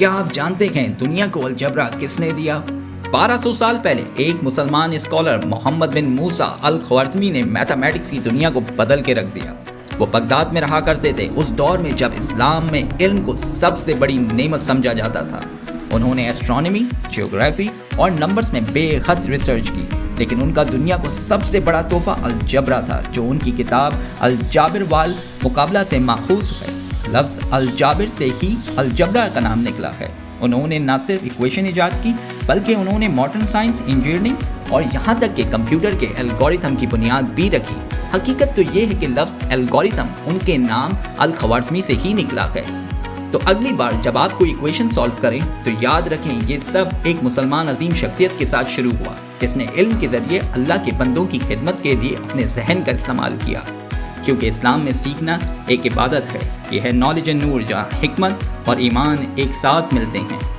کیا آپ جانتے ہیں دنیا کو الجبرا کس نے دیا؟ 1200 سال پہلے ایک مسلمان اسکالر محمد بن موسیٰ الخوارزمی نے میتھمیٹکس کی دنیا کو بدل کے رکھ دیا۔ وہ بغداد میں رہا کرتے تھے اس دور میں جب اسلام میں علم کو سب سے بڑی نعمت سمجھا جاتا تھا۔ انہوں نے ایسٹرونومی، جیوگرافی اور نمبرز میں بے حد ریسرچ کی، لیکن ان کا دنیا کو سب سے بڑا تحفہ الجبرا تھا، جو ان کی کتاب الجابر والمقابلہ سے ماخوذ ہے۔ لفظ الجابر سے ہی الجبرا کا نام نکلا ہے۔ انہوں نے نہ صرف ایکویشن ایجاد کی بلکہ انہوں نے ماڈرن سائنس، انجینئرنگ اور یہاں تک کہ کمپیوٹر کے الگوریتھم کی بنیاد بھی رکھی۔ حقیقت تو یہ ہے کہ لفظ الگوریتھم ان کے نام الخوارزمی سے ہی نکلا ہے۔ تو اگلی بار جب آپ کوئی ایکویشن سالو کریں تو یاد رکھیں یہ سب ایک مسلمان عظیم شخصیت کے ساتھ شروع ہوا، جس نے علم کے ذریعے اللہ کے بندوں کی خدمت کے لیے اپنے ذہن کا استعمال کیا، کیونکہ اسلام میں سیکھنا ایک عبادت ہے۔ یہ ہے نالج اینڈ نور، جہاں حکمت اور ایمان ایک ساتھ ملتے ہیں۔